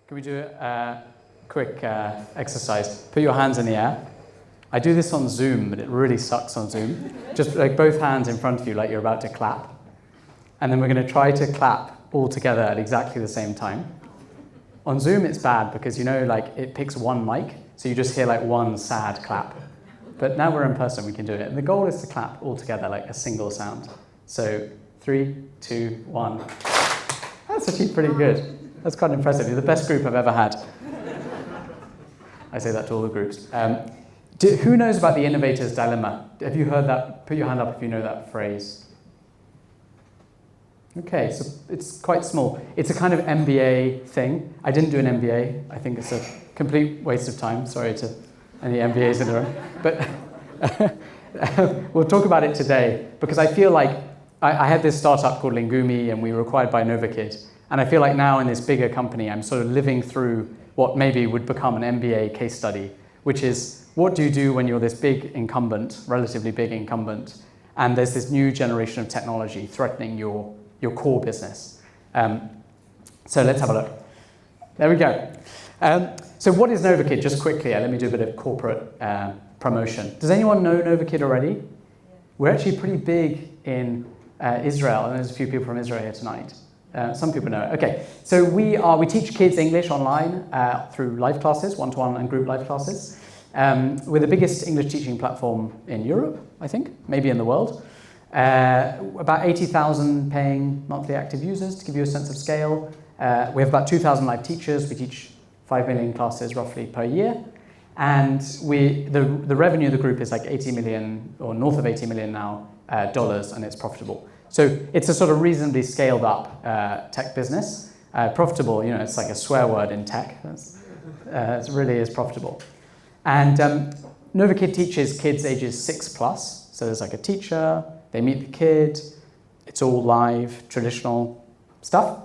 Can we do a quick exercise? Put your hands in the air. I do this on Zoom, but it really sucks on Zoom. Just like both hands in front of you like you're about to clap. And then we're going to try to clap all together at exactly the same time. On Zoom, it's bad because, like it picks one mic, so you just hear like one sad clap. But now we're in person, we can do it. And the goal is to clap all together like a single sound. So 3, 2, 1. That's actually pretty good. That's quite impressive. You're the best group I've ever had. I say that to all the groups. Who knows about the innovator's dilemma? Have you heard that? Put your hand up if you know that phrase. Okay, so it's quite small. It's a kind of MBA thing. I didn't do an MBA. I think it's a complete waste of time. Sorry to any MBAs in the room. But we'll talk about it today because I feel like I had this startup called Lingumi and we were acquired by Novakid. And I feel like now in this bigger company, I'm sort of living through what maybe would become an MBA case study, which is what do you do when you're this big incumbent, relatively big incumbent, and there's this new generation of technology threatening your core business. So let's have a look. There we go. So what is Novakid? Just quickly, let me do a bit of corporate promotion. Does anyone know Novakid already? We're actually pretty big in Israel, and there's a few people from Israel here tonight. Some people know it. Okay, so we teach kids English online through live classes, one-to-one and group live classes. We're the biggest English teaching platform in Europe, I think, maybe in the world. About 80,000 paying monthly active users, to give you a sense of scale. We have about 2,000 live teachers. We teach 5 million classes roughly per year. And the revenue of the group is like 80 million, or north of 80 million now, dollars, and it's profitable. So it's a sort of reasonably scaled up tech business. Profitable, it's like a swear word in tech. It really is profitable. And Novakid teaches kids ages 6+. So there's like a teacher, they meet the kid, it's all live, traditional stuff.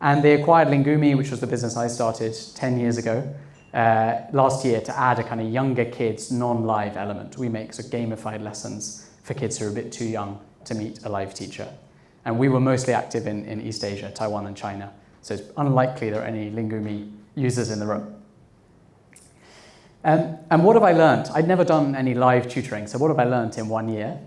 And they acquired Lingumi, which was the business I started 10 years ago, last year to add a kind of younger kids non-live element. We make sort of gamified lessons for kids who are a bit too young to meet a live teacher. And we were mostly active in East Asia, Taiwan and China. So it's unlikely there are any Lingumi users in the room. And what have I learned? I'd never done any live tutoring, so what have I learned in 1 year?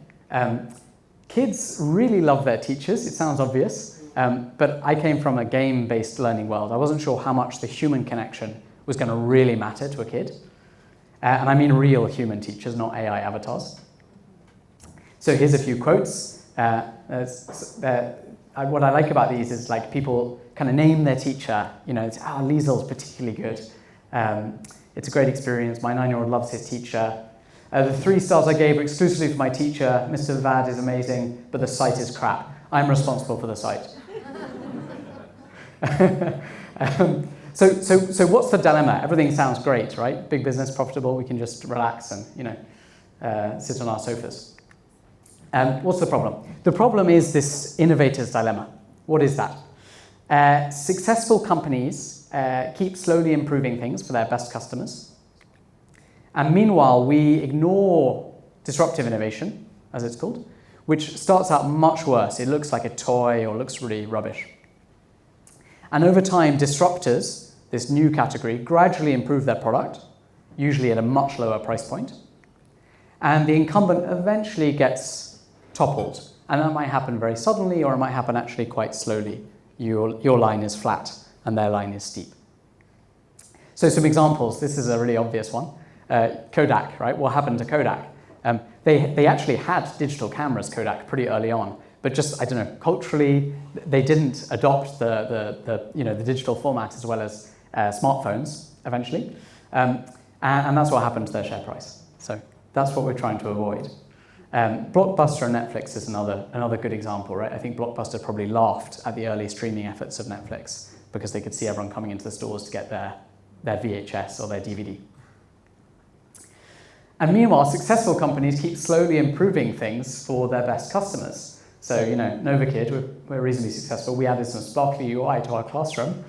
Kids really love their teachers, it sounds obvious, but I came from a game-based learning world. I wasn't sure how much the human connection was going to really matter to a kid. And I mean real human teachers, not AI avatars. So here's a few quotes. What I like about these is like people kind of name their teacher. Liesel's particularly good. It's a great experience. My 9-year-old loves his teacher. The 3 stars I gave were exclusively for my teacher. Mr. Vad is amazing, but the site is crap. I'm responsible for the site. So what's the dilemma? Everything sounds great, right? Big business, profitable. We can just relax and sit on our sofas. What's the problem? The problem is this innovator's dilemma. What is that? Successful companies keep slowly improving things for their best customers. And meanwhile, we ignore disruptive innovation, as it's called, which starts out much worse. It looks like a toy or looks really rubbish. And over time, disruptors, this new category, gradually improve their product, usually at a much lower price point. And the incumbent eventually gets toppled. And that might happen very suddenly, or it might happen actually quite slowly. Your line is flat and their line is steep. So some examples. This is a really obvious one. Kodak, right? What happened to Kodak? They actually had digital cameras, Kodak, pretty early on, but just, I don't know, culturally, they didn't adopt the digital format as well as smartphones eventually, and that's what happened to their share price. So that's what we're trying to avoid. Blockbuster and Netflix is another good example, right? I think Blockbuster probably laughed at the early streaming efforts of Netflix because they could see everyone coming into the stores to get their VHS or their DVD. And meanwhile, successful companies keep slowly improving things for their best customers. So, Novakid, we're reasonably successful. We added some sparkly UI to our classroom.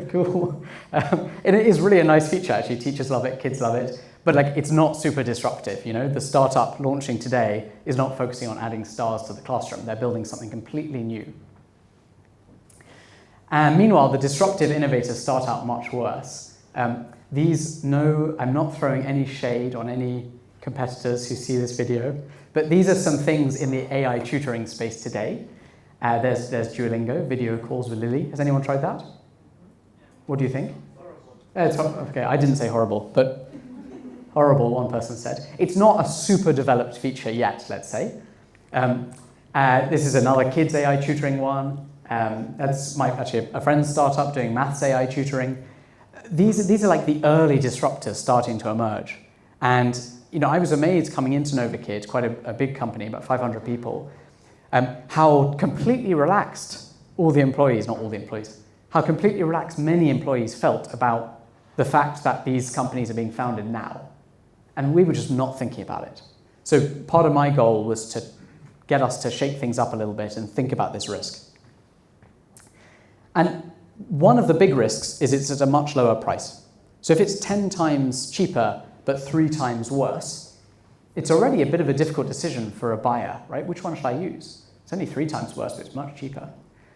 Cool. And it is really a nice feature, actually. Teachers love it, kids love it. But it's not super disruptive. The startup launching today is not focusing on adding stars to the classroom. They're building something completely new. And meanwhile, the disruptive innovators start out much worse. I'm not throwing any shade on any competitors who see this video, but these are some things in the AI tutoring space today. There's Duolingo, video calls with Lily. Has anyone tried that? What do you think? Okay, I didn't say horrible, but horrible, one person said. It's not a super developed feature yet, let's say. This is another kids AI tutoring one. That's actually a friend's startup doing maths AI tutoring. These are like the early disruptors starting to emerge. And I was amazed coming into Novakid, quite a big company, about 500 people, how completely relaxed how completely relaxed many employees felt about the fact that these companies are being founded now. And we were just not thinking about it. So part of my goal was to get us to shake things up a little bit and think about this risk. And one of the big risks is it's at a much lower price. So if it's 10 times cheaper, but 3 times worse, it's already a bit of a difficult decision for a buyer, right? Which one should I use? It's only 3 times worse, but it's much cheaper.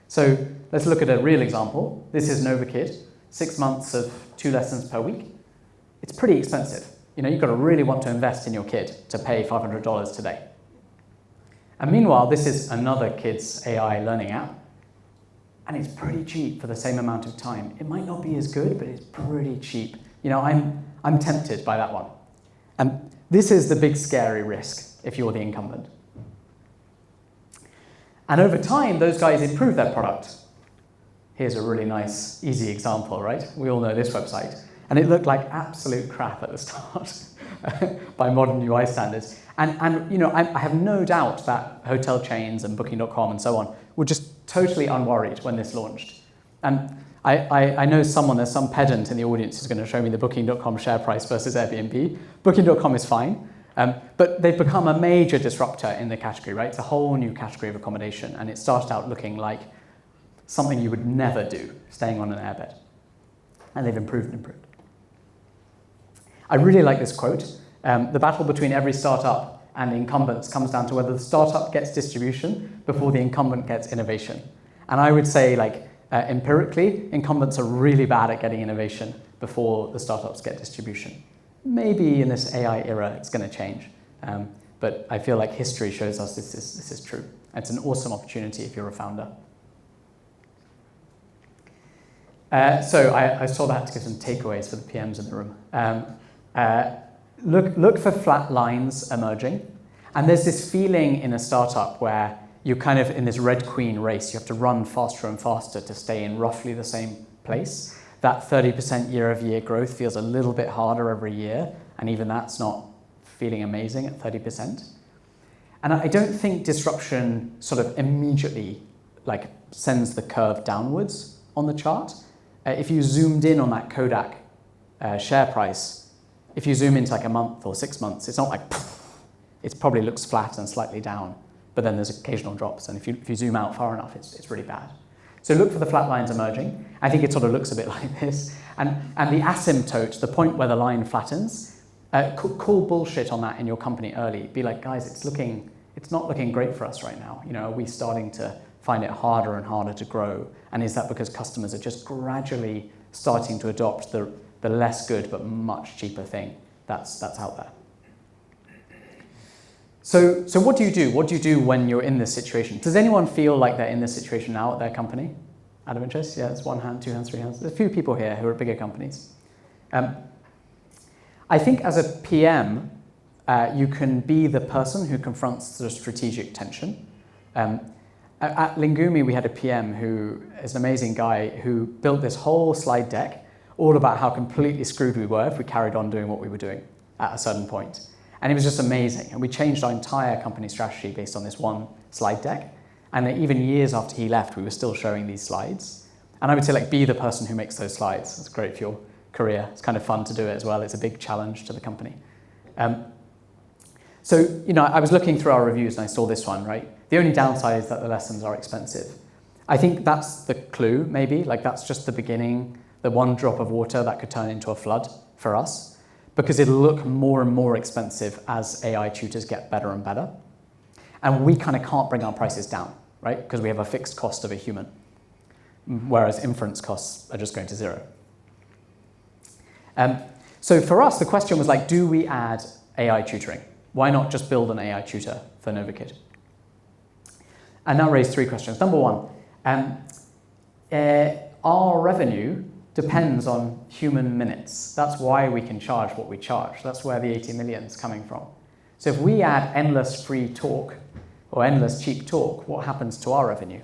So let's look at a real example. This is Novakid, 6 months of 2 lessons per week. It's pretty expensive. You've got to really want to invest in your kid to pay $500 today. And meanwhile, this is another kids AI learning app, and it's pretty cheap for the same amount of time. It might not be as good, but it's pretty cheap. I'm tempted by that one. And this is the big scary risk if you're the incumbent. And over time, those guys improve their product. Here's a really nice, easy example, right? We all know this website. And it looked like absolute crap at the start by modern UI standards. And I have no doubt that hotel chains and Booking.com and so on were just totally unworried when this launched. And I know there's some pedant in the audience who's going to show me the Booking.com share price versus Airbnb. Booking.com is fine, but they've become a major disruptor in the category, right? It's a whole new category of accommodation, and it started out looking like something you would never do, staying on an airbed. And they've improved and improved. I really like this quote. The battle between every startup and incumbents comes down to whether the startup gets distribution before the incumbent gets innovation. And I would say, empirically, incumbents are really bad at getting innovation before the startups get distribution. Maybe in this AI era, it's going to change. But I feel like history shows us this is true. It's an awesome opportunity if you're a founder. So I saw that to give some takeaways for the PMs in the room. Look for flat lines emerging. And there's this feeling in a startup where you're kind of in this Red Queen race. You have to run faster and faster to stay in roughly the same place. That 30% year-over-year growth feels a little bit harder every year, and even that's not feeling amazing at 30%. And I don't think disruption sort of immediately sends the curve downwards on the chart. If you zoomed in on that Kodak share price, if you zoom into a month or 6 months, it's not it probably looks flat and slightly down, but then there's occasional drops. And if you zoom out far enough, it's really bad. So look for the flat lines emerging. I think it sort of looks a bit like this. And the asymptote, the point where the line flattens, call bullshit on that in your company early. Be like, guys, it's not looking great for us right now. Are we starting to find it harder and harder to grow? And is that because customers are just gradually starting to adopt the less good but much cheaper thing that's out there? So what do you do? What do you do when you're in this situation? Does anyone feel like they're in this situation now at their company? Out of interest? Yeah, it's 1 hand, 2 hands, 3 hands. There's a few people here who are at bigger companies. I think as a PM, you can be the person who confronts the strategic tension. At Lingumi, we had a PM who is an amazing guy who built this whole slide deck all about how completely screwed we were if we carried on doing what we were doing at a certain point. And it was just amazing. And we changed our entire company strategy based on this one slide deck. And even years after he left, we were still showing these slides. And I would say, be the person who makes those slides. It's great for your career. It's kind of fun to do it as well. It's a big challenge to the company. So, I was looking through our reviews and I saw this one, right? The only downside is that the lessons are expensive. I think that's the clue, maybe. That's just the beginning, the one drop of water that could turn into a flood for us, because it'll look more and more expensive as AI tutors get better and better. And we kind of can't bring our prices down, right? Because we have a fixed cost of a human. whereas inference costs are just going to zero. So for us, the question was like, do we add AI tutoring? Why not just build an AI tutor for Novakid? And that raised three questions. Number one, our revenue depends on human minutes. That's why we can charge what we charge. That's where the 80 million is coming from. So if we add endless free talk or endless cheap talk, what happens to our revenue?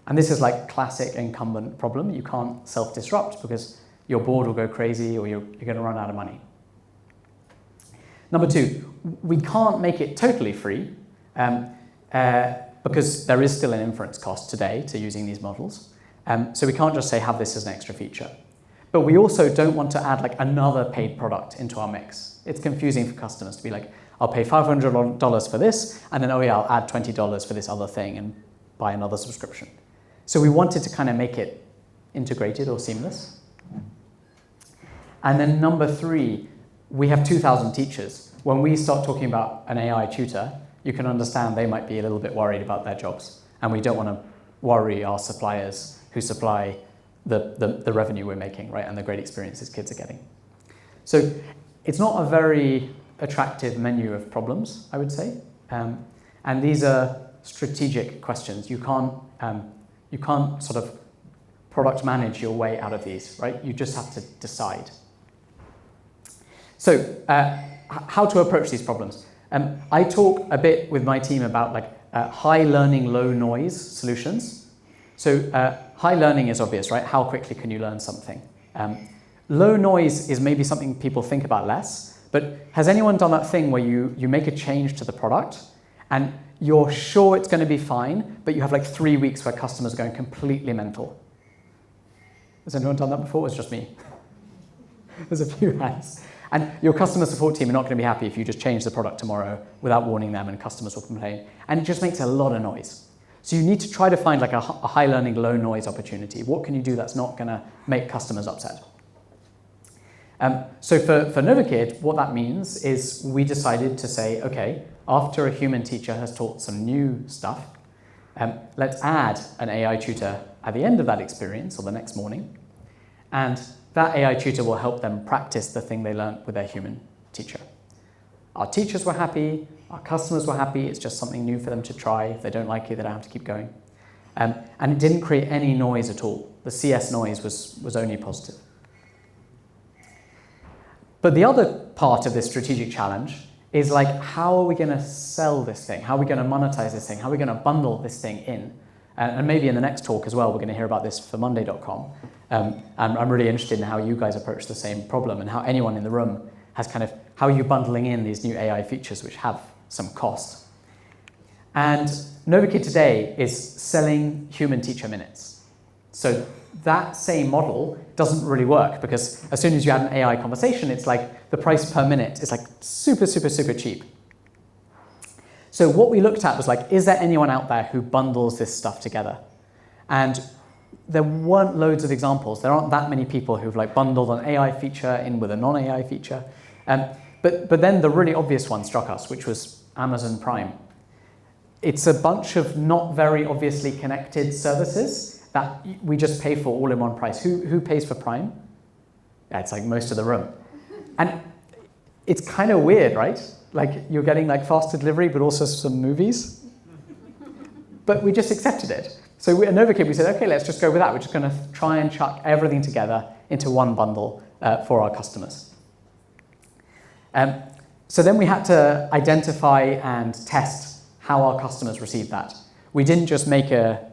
And this is like classic incumbent problem. You can't self-disrupt because your board will go crazy or you're going to run out of money. Number two, we can't make it totally free because there is still an inference cost today to using these models. So we can't just say have this as an extra feature. But we also don't want to add like another paid product into our mix. It's confusing for customers to be like, I'll pay $500 for this, and then, oh yeah, I'll add $20 for this other thing and buy another subscription. So we wanted to kind of make it integrated or seamless. And then number three, we have 2,000 teachers. When we start talking about an AI tutor, you can understand they might be a little bit worried about their jobs. And we don't want to worry our suppliers who supply the revenue we're making, right, and the great experiences kids are getting. So it's not a very attractive menu of problems, I would say. And these are strategic questions. You can't sort of product manage your way out of these, right? You just have to decide. So how to approach these problems? I talk a bit with my team about like high learning, low noise solutions. So high learning is obvious, right? How quickly can you learn something? Low noise is maybe something people think about less, but has anyone done that thing where you make a change to the product and you're sure it's going to be fine, but you have like 3 weeks where customers are going completely mental? Has anyone done that before? Or is it just me? There's a few hands. And your customer support team are not going to be happy if you just change the product tomorrow without warning them, and customers will complain. And it just makes a lot of noise. So you need to try to find like a high learning, low noise opportunity. What can you do that's not going to make customers upset? So for Novakid, what that means is we decided to say, okay, after a human teacher has taught some new stuff, let's add an AI tutor at the end of that experience or the next morning. And that AI tutor will help them practice the thing they learned with their human teacher. Our teachers were happy, our customers were happy, it's just something new for them to try. If they don't like it, they don't have to keep going. And it didn't create any noise at all. The CS noise was only positive. But the other part of this strategic challenge is like, how are we going to sell this thing? How are we going to monetize this thing? How are we going to bundle this thing in? And maybe in the next talk as well, we're going to hear about this for Monday.com. And I'm really interested in how you guys approach the same problem and how anyone in the room has kind of, how are you bundling in these new AI features which have some cost? And Novakid today is selling human teacher minutes. So that same model doesn't really work because as soon as you add an AI conversation, it's like the price per minute is like super, super, super cheap. So what we looked at was like, is there anyone out there who bundles this stuff together? And there weren't loads of examples. There aren't that many people who've like bundled an AI feature in with a non-AI feature. But then the really obvious one struck us, which was Amazon Prime. It's a bunch of not very obviously connected services that we just pay for all in one price. Who pays for Prime? Yeah, it's like most of the room. And it's kind of weird, right? Like you're getting like faster delivery, but also some movies. But we just accepted it. So at Novakid, we said, okay, let's just go with that. We're just going to try and chuck everything together into one bundle for our customers. So then we had to identify and test how our customers received that. We didn't just make a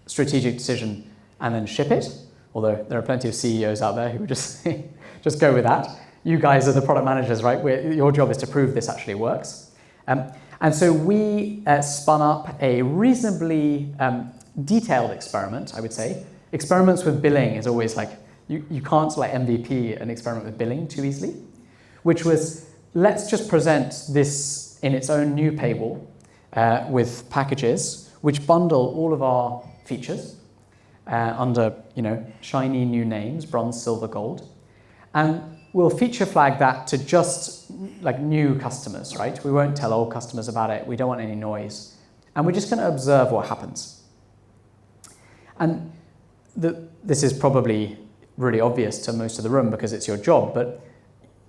strategic decision and then ship it, although there are plenty of CEOs out there who would just just go with that. You guys are the product managers, right? Your job is to prove this actually works. And so we spun up a reasonably detailed experiment, I would say. Experiments with billing is always like, you can't like MVP an experiment with billing too easily, which was, let's just present this in its own new paywall with packages which bundle all of our features under shiny new names, bronze, silver, gold. And we'll feature flag that to just like new customers, right? We won't tell old customers about it. We don't want any noise. And we're just going to observe what happens. And this is probably really obvious to most of the room because it's your job, but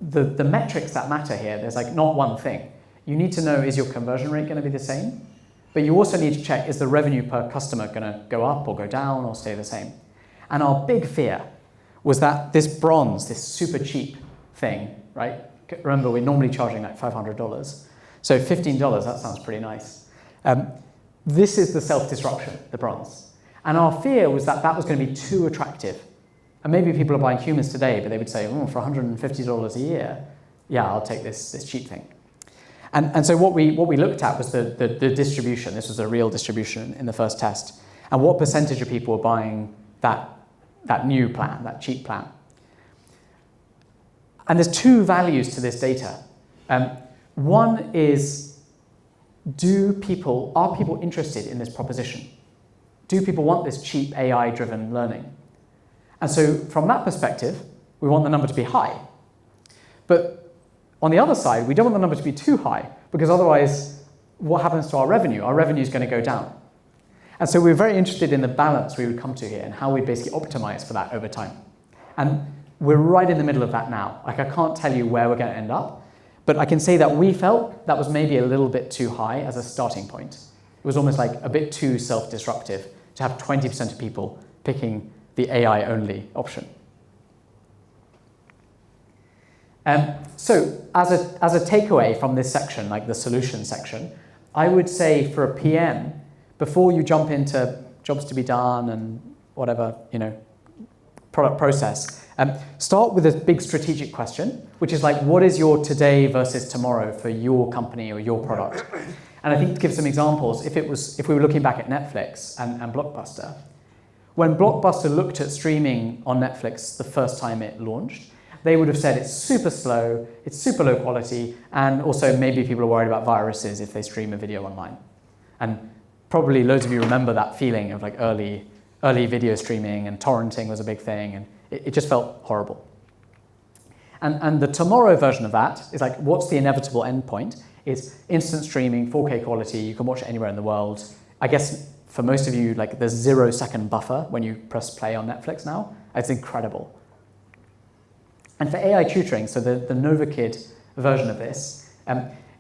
the metrics that matter here, there's like not one thing. You need to know, is your conversion rate going to be the same? But you also need to check, is the revenue per customer going to go up or go down or stay the same? And our big fear was that this bronze, this super cheap thing, right? Remember, we're normally charging like $500. So $15, that sounds pretty nice. This is the self-disruption, the bronze. And our fear was that that was going to be too attractive. And maybe people are buying humans today, but they would say, oh, for $150 a year, yeah, I'll take this cheap thing. And so what we looked at was the distribution. This was a real distribution in the first test. And what percentage of people were buying that new plan, that cheap plan. And there's two values to this data. One is, are people interested in this proposition? Do people want this cheap AI-driven learning? And so from that perspective, we want the number to be high. But on the other side, we don't want the number to be too high, because otherwise, what happens to our revenue? Our revenue is going to go down. And so we're very interested in the balance we would come to here and how we basically optimize for that over time. And we're right in the middle of that now. Like, I can't tell you where we're going to end up, but I can say that we felt that was maybe a little bit too high as a starting point. It was almost like a bit too self-disruptive to have 20% of people picking the AI-only option. So as a takeaway from this section, like the solution section, I would say for a PM, before you jump into jobs to be done and whatever, product process, start with a big strategic question, which is like, what is your today versus tomorrow for your company or your product? And I think to give some examples, if we were looking back at Netflix and Blockbuster, when Blockbuster looked at streaming on Netflix the first time it launched, they would have said it's super slow, it's super low quality, and also maybe people are worried about viruses if they stream a video online. And probably loads of you remember that feeling of like early video streaming, and torrenting was a big thing, and it just felt horrible. And the tomorrow version of that is like, what's the inevitable endpoint? Is instant streaming, 4K quality, you can watch it anywhere in the world. I guess for most of you, like there's 0-second buffer when you press play on Netflix now. It's incredible. And for AI tutoring, so the Novakid version of this,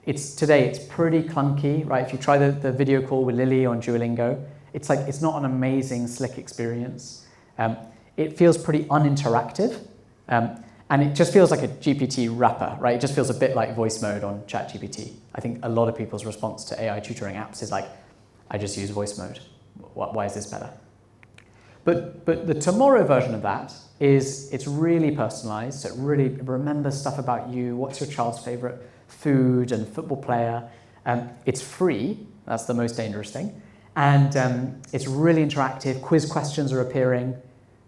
today it's pretty clunky, right? If you try the video call with Lily on Duolingo, it's not an amazing, slick experience. It feels pretty uninteractive, and it just feels like a GPT wrapper, right? It just feels a bit like voice mode on ChatGPT. I think a lot of people's response to AI tutoring apps is like, I just use voice mode. Why is this better? But the tomorrow version of that is it's really personalized. So it really remembers stuff about you. What's your child's favorite food and football player? It's free. That's the most dangerous thing. And it's really interactive. Quiz questions are appearing.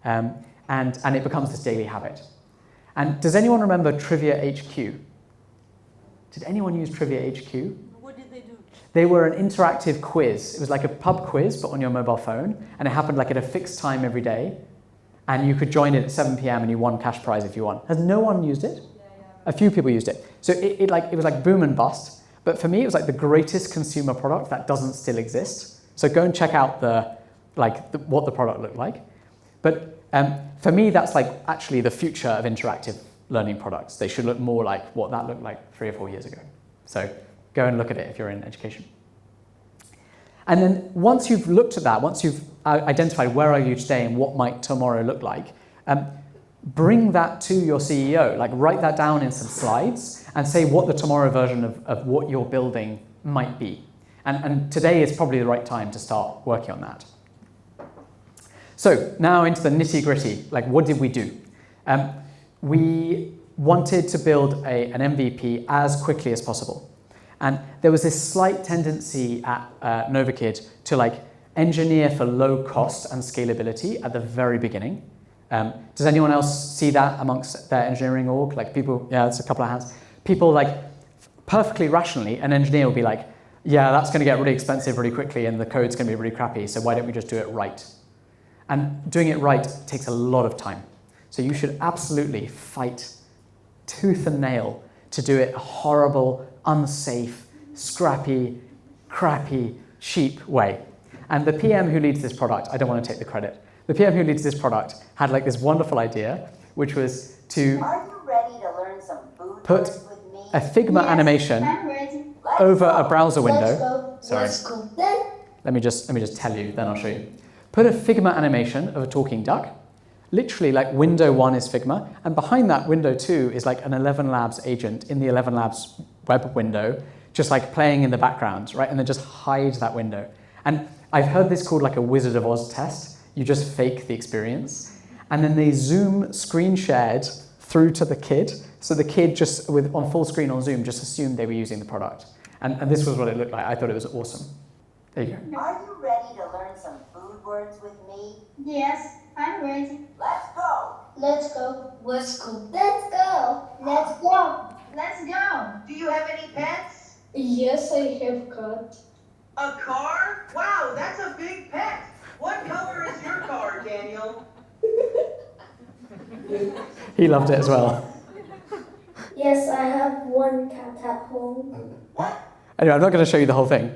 And it becomes this daily habit. And does anyone remember Trivia HQ? Did anyone use Trivia HQ? What did they do? They were an interactive quiz. It was like a pub quiz, but on your mobile phone. And it happened like at a fixed time every day. And you could join it at 7 p.m. and you won cash prize if you won. Has no one used it? Yeah. A few people used it. So it was like boom and bust. But for me, it was like the greatest consumer product that doesn't still exist. So go and check out what the product looked like. But for me, that's like actually the future of interactive learning products. They should look more like what that looked like 3 or 4 years ago. So go and look at it if you're in education. And then once you've looked at that, once you've identified where are you today and what might tomorrow look like, bring that to your CEO, like write that down in some slides and say what the tomorrow version of what you're building might be. And today is probably the right time to start working on that. So now into the nitty gritty, like what did we do? We wanted to build an MVP as quickly as possible. And there was this slight tendency at Novakid to like engineer for low cost and scalability at the very beginning. Does anyone else see that amongst their engineering org? Like people, yeah, it's a couple of hands. People like perfectly rationally, an engineer will be like, yeah, that's going to get really expensive really quickly and the code's going to be really crappy, so why don't we just do it right? And doing it right takes a lot of time. So you should absolutely fight tooth and nail to do it a horrible, unsafe, scrappy, crappy, cheap way. And the PM who leads this product, I don't want to take the credit, The PM who leads this product had like this wonderful idea, which was to Are you ready to learn some food put words with me? a Figma animation I'm ready. over a browser window. Let's go. Sorry. Let's go. Then Let me just tell you, then I'll show you. Put a Figma animation of a talking duck. Literally, like window 1 is Figma, and behind that, window 2 is like an 11 Labs agent in the 11 Labs web window, just like playing in the background, right? And then just hide that window. And I've heard this called like a Wizard of Oz test. You just fake the experience. And then they zoom screen shared through to the kid. So the kid just, on full screen on Zoom, just assumed they were using the product. And this was what it looked like. I thought it was awesome. There you go. Are you ready to learn some food words with me? yes, I'm ready. Let's go. Let's go. Let's go. Let's go. Let's go. Let's go. Do you have any pets? Yes, I have got. A car? Wow, that's a big pet. What color is your car, Daniel? He loved it as well. Yes, I have one cat at home. Anyway, I'm not going to show you the whole thing,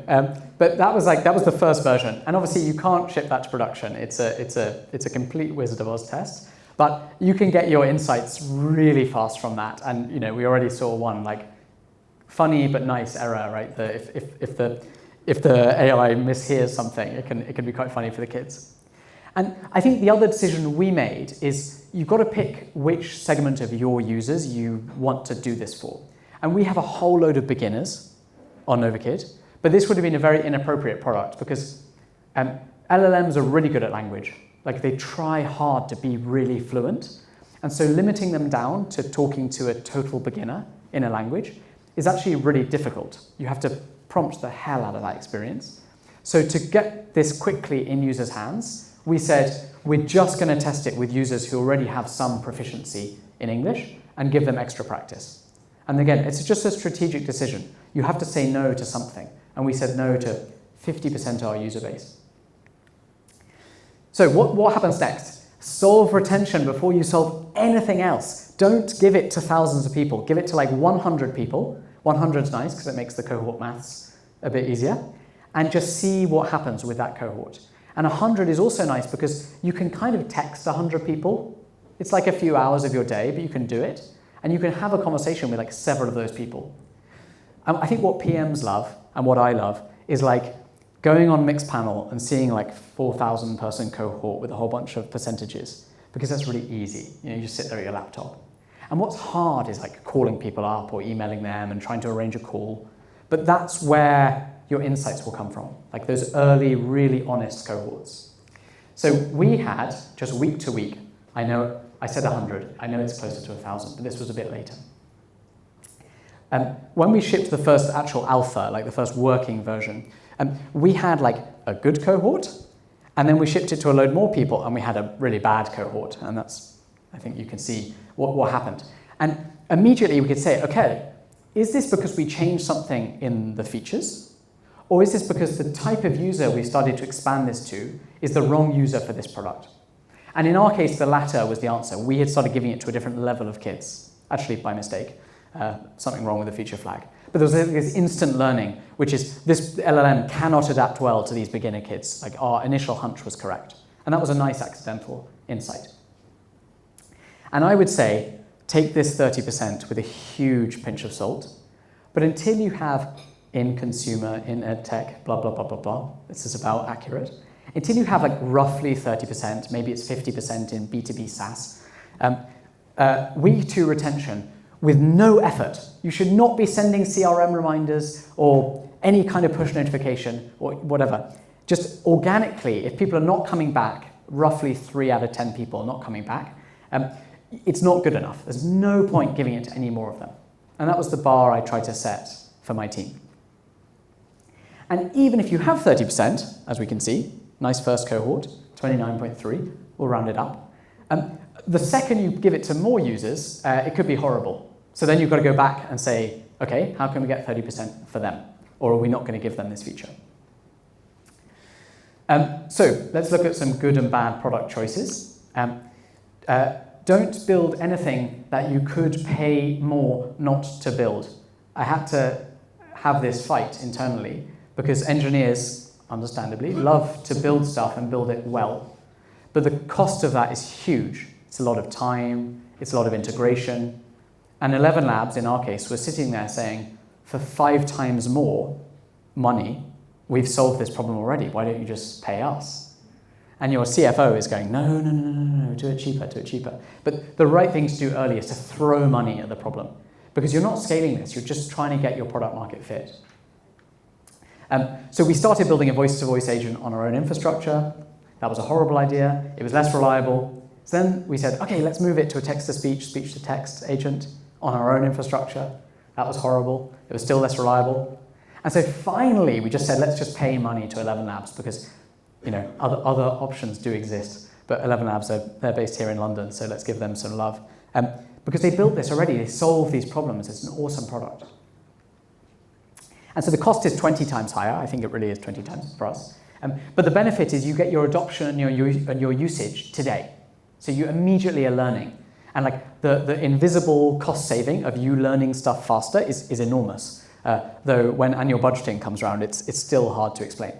but that was the first version, and obviously you can't ship that to production. It's a complete Wizard of Oz test, but you can get your insights really fast from that. And we already saw one like funny but nice error, right? If the AI mishears something, it can be quite funny for the kids. And I think the other decision we made is you've got to pick which segment of your users you want to do this for. And we have a whole load of beginners on Novakid, but this would have been a very inappropriate product because LLMs are really good at language. Like they try hard to be really fluent. And so limiting them down to talking to a total beginner in a language is actually really difficult. You have to prompt the hell out of that experience. So to get this quickly in users' hands, we said we're just going to test it with users who already have some proficiency in English and give them extra practice. And again, it's just a strategic decision. You have to say no to something. And we said no to 50% of our user base. So what happens next? Solve retention before you solve anything else. Don't give it to thousands of people. Give it to like 100 people. 100 is nice because it makes the cohort maths a bit easier. And just see what happens with that cohort. And 100 is also nice because you can kind of text 100 people. It's like a few hours of your day, but you can do it. And you can have a conversation with like several of those people. I think what PMs love and what I love is like going on Mixpanel and seeing like 4,000 person cohort with a whole bunch of percentages because that's really easy. You just sit there at your laptop. And what's hard is like calling people up or emailing them and trying to arrange a call. But that's where your insights will come from, like those early, really honest cohorts. So we had, just week to week, I know I said 100, I know it's closer to 1,000, but this was a bit later. When we shipped the first actual alpha, like the first working version, we had like a good cohort, and then we shipped it to a load more people, and we had a really bad cohort, and that's, I think you can see what happened. And immediately we could say, okay, is this because we changed something in the features? Or is this because the type of user we started to expand this to is the wrong user for this product? And in our case, the latter was the answer. We had started giving it to a different level of kids, actually by mistake, something wrong with the feature flag. But there was this instant learning, which is this LLM cannot adapt well to these beginner kids. Like our initial hunch was correct. And that was a nice accidental insight. And I would say, take this 30% with a huge pinch of salt. But until you have in consumer, in ed tech, blah, blah, blah, blah, blah, this is about accurate. Until you have like roughly 30%, maybe it's 50% in B2B SaaS, week 2 retention with no effort. You should not be sending CRM reminders or any kind of push notification or whatever. Just organically, if people are not coming back, roughly 3 out of 10 people are not coming back, it's not good enough. There's no point giving it to any more of them. And that was the bar I tried to set for my team. And even if you have 30%, as we can see, nice first cohort, 29.3, we'll round it up. The second you give it to more users, it could be horrible. So then you've got to go back and say, okay, how can we get 30% for them? Or are we not going to give them this feature? So let's look at some good and bad product choices. Don't build anything that you could pay more not to build. I had to have this fight internally because engineers, understandably, love to build stuff and build it well. But the cost of that is huge. It's a lot of time, it's a lot of integration. And 11 Labs, in our case, was sitting there saying, for 5 times more money, we've solved this problem already. Why don't you just pay us? And your CFO is going, no, do it cheaper. But the right thing to do early is to throw money at the problem. Because you're not scaling this, you're just trying to get your product market fit. So we started building a voice-to-voice agent on our own infrastructure. That was a horrible idea. It was less reliable. So then we said, okay, let's move it to a text-to-speech, speech-to-text agent on our own infrastructure. That was horrible. It was still less reliable. And so finally, we just said, let's just pay money to 11 Labs because other options do exist. But 11 Labs, they're based here in London, so let's give them some love. Because they built this already, they solve these problems. It's an awesome product. And so the cost is 20 times higher. I think it really is 20 times for us. But the benefit is you get your adoption and your usage today. So you immediately are learning. And like the invisible cost saving of you learning stuff faster is enormous. Though when annual budgeting comes around, it's still hard to explain.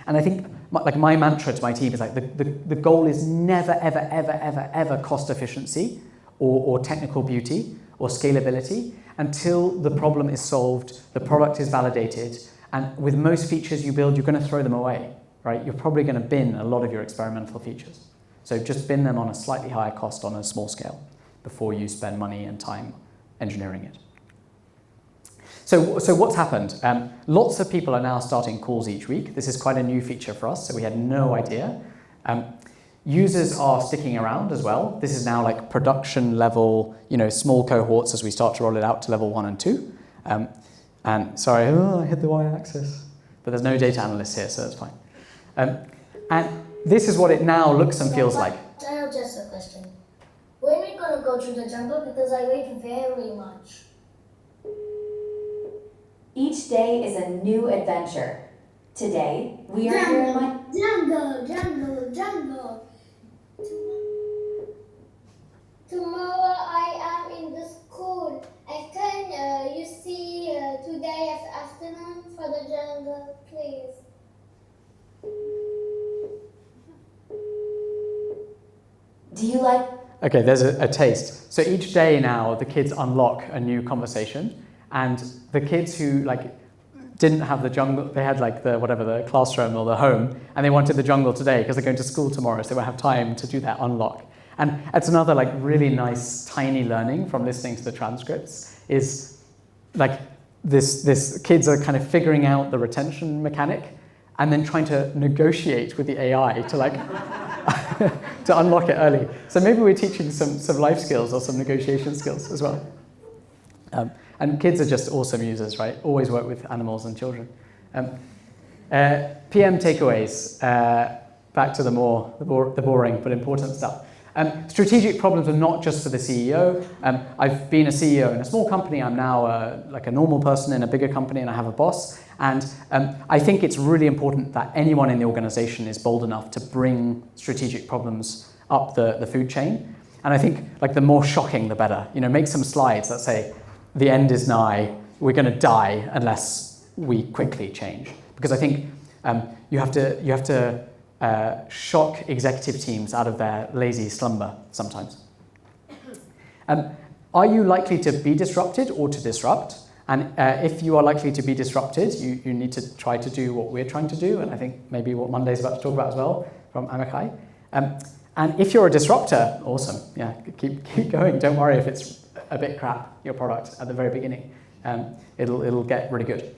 And I think my mantra to my team is like the goal is never, ever cost efficiency or technical beauty or scalability until the problem is solved, the product is validated, and with most features you build, you're going to throw them away, right? You're probably going to bin a lot of your experimental features. So just bin them on a slightly higher cost on a small scale before you spend money and time engineering it. So what's happened? Lots of people are now starting calls each week. This is quite a new feature for us, so we had no idea. Users are sticking around as well. This is now like production level, small cohorts as we start to roll it out to level 1 and 2. And sorry, I hit the y-axis. But there's no data analyst here, so that's fine. And this is what it now looks and feels like. I have just a question. When are we going to go to the jungle? Because I wait very much. Each day is a new adventure. Today, we are here in my... Jungle. Tomorrow I am in the school. Can you see today afternoon for the jungle, please? Do you like... Okay, there's a taste. So each day now, the kids unlock a new conversation, and the kids who didn't have the jungle, they had the classroom or the home, and they wanted the jungle today because they're going to school tomorrow, so they won't have time to do that unlock. And it's another really nice tiny learning from listening to the transcripts is this kids are kind of figuring out the retention mechanic and then trying to negotiate with the AI to to unlock it early. So maybe we're teaching some life skills or some negotiation skills as well. And kids are just awesome users, right? Always work with animals and children. PM takeaways. Back to the boring but important stuff. Strategic problems are not just for the CEO. I've been a CEO in a small company. I'm now a normal person in a bigger company, and I have a boss. And I think it's really important that anyone in the organization is bold enough to bring strategic problems up the food chain. And I think the more shocking, the better. Make some slides that say, the end is nigh, we're going to die unless we quickly change. Because I think you have to shock executive teams out of their lazy slumber sometimes. Are you likely to be disrupted or to disrupt? And if you are likely to be disrupted, you need to try to do what we're trying to do, and I think maybe what Monday's about to talk about as well from Amakai. And if you're a disruptor, awesome, yeah, keep going. Don't worry if it's a bit crap, your product at the very beginning. It'll get really good.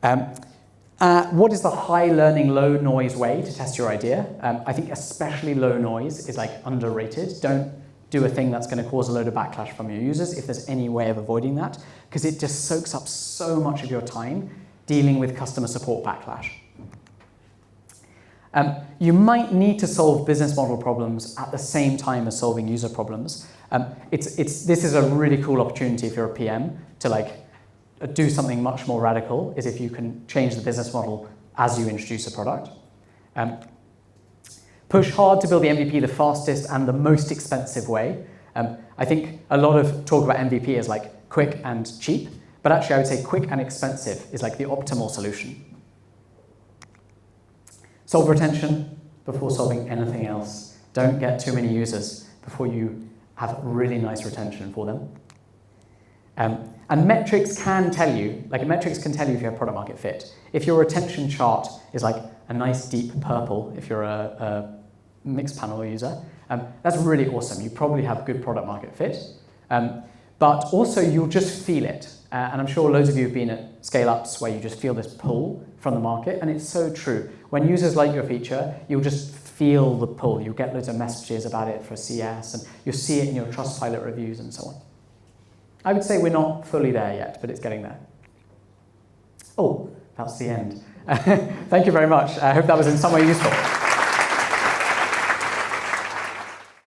What is the high learning, low noise way to test your idea? I think especially low noise is underrated. Don't do a thing that's going to cause a load of backlash from your users if there's any way of avoiding that, because it just soaks up so much of your time dealing with customer support backlash. You might need to solve business model problems at the same time as solving user problems. This is a really cool opportunity if you're a PM to do something much more radical, is if you can change the business model as you introduce a product. Push hard to build the MVP the fastest and the most expensive way. I think a lot of talk about MVP is quick and cheap, but actually I would say quick and expensive is the optimal solution. Solve retention, before solving anything else. Don't get too many users before you have really nice retention for them. And metrics can tell you, metrics can tell you if you have product market fit. If your retention chart is like a nice deep purple, if you're a mixed panel user, that's really awesome. You probably have good product market fit. But also you'll just feel it. And I'm sure loads of you have been at scale-ups where you just feel this pull from the market, and it's so true. When users like your feature, you'll just feel the pull. You'll get loads of messages about it for CS, and you'll see it in your Trustpilot reviews and so on. I would say we're not fully there yet, but it's getting there. Oh, that's the end. Thank you very much. I hope that was in some way useful.